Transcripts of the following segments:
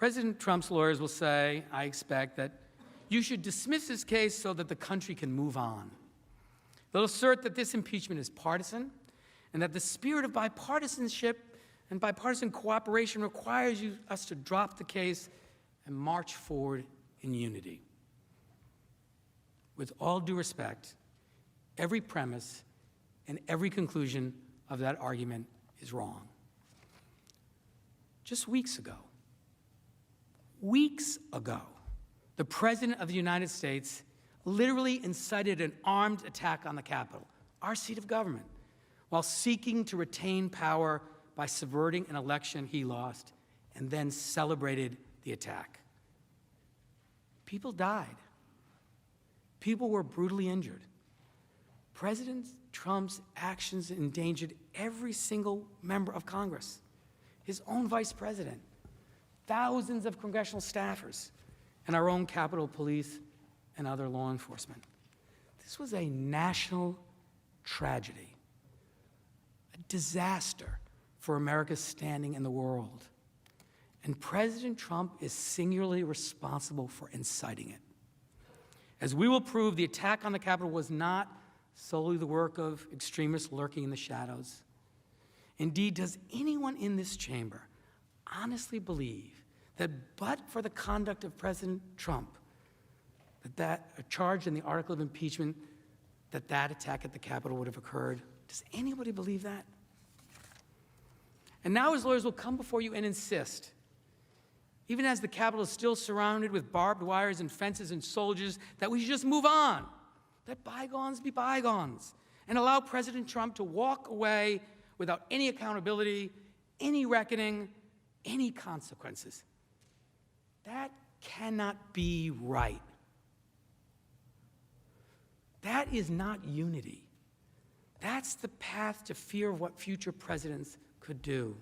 President Trump's lawyers will say, I expect, that you should dismiss this case so that the country can move on. They'll assert that this impeachment is partisan and that the spirit of bipartisanship and bipartisan cooperation requires us to drop the case and march forward in unity. With all due respect, every premise and every conclusion of that argument is wrong. Just weeks ago, the President of the United States literally incited an armed attack on the Capitol, our seat of government, while seeking to retain power by subverting an election he lost, and then celebrated the attack. People died. People were brutally injured. President Trump's actions endangered every single member of Congress, his own vice president, thousands of congressional staffers, and our own Capitol Police and other law enforcement. This was a national tragedy, a disaster for America's standing in the world. And President Trump is singularly responsible for inciting it. As we will prove, the attack on the Capitol was not solely the work of extremists lurking in the shadows. Indeed, does anyone in this chamber honestly believe that but for the conduct of President Trump, that charged in the article of impeachment, that attack at the Capitol would have occurred? Does anybody believe that? And now his lawyers will come before you and insist, even as the Capitol is still surrounded with barbed wires and fences and soldiers, that we should just move on, let bygones be bygones, and allow President Trump to walk away without any accountability, any reckoning, any consequences. That cannot be right. That is not unity. That's the path to fear of what future presidents could do.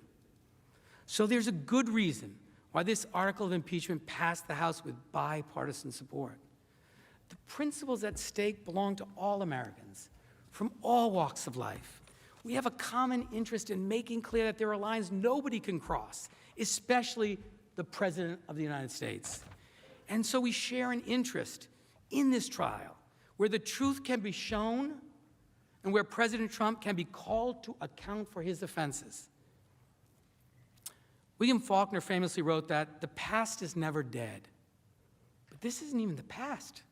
So there's a good reason why this article of impeachment passed the House with bipartisan support. The principles at stake belong to all Americans from all walks of life. We have a common interest in making clear that there are lines nobody can cross, especially the President of the United States. And so we share an interest in this trial where the truth can be shown and where President Trump can be called to account for his offenses. William Faulkner famously wrote that the past is never dead. But this isn't even the past.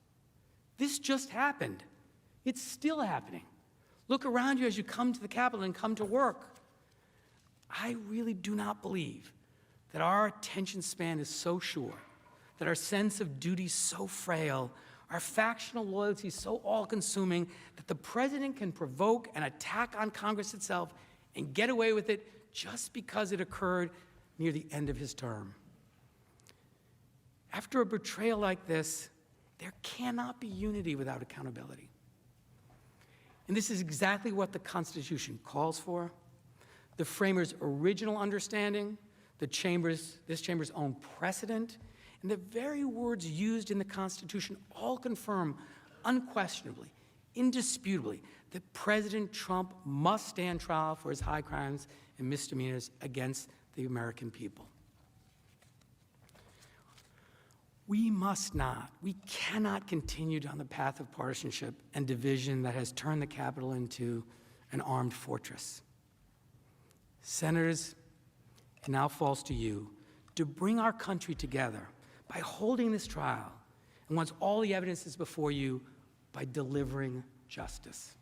This just happened. It's still happening. Look around you as you come to the Capitol and come to work. I really do not believe that our attention span is so short, that our sense of duty so frail, our factional loyalty so all-consuming, that the President can provoke an attack on Congress itself and get away with it just because it occurred near the end of his term. After a betrayal like this, there cannot be unity without accountability. And this is exactly what the Constitution calls for. The framers' original understanding, this chamber's own precedent, and the very words used in the Constitution all confirm unquestionably, indisputably, that President Trump must stand trial for his high crimes and misdemeanors against the American people. We cannot continue down the path of partisanship and division that has turned the Capitol into an armed fortress. Senators, it now falls to you to bring our country together by holding this trial, and once all the evidence is before you, by delivering justice.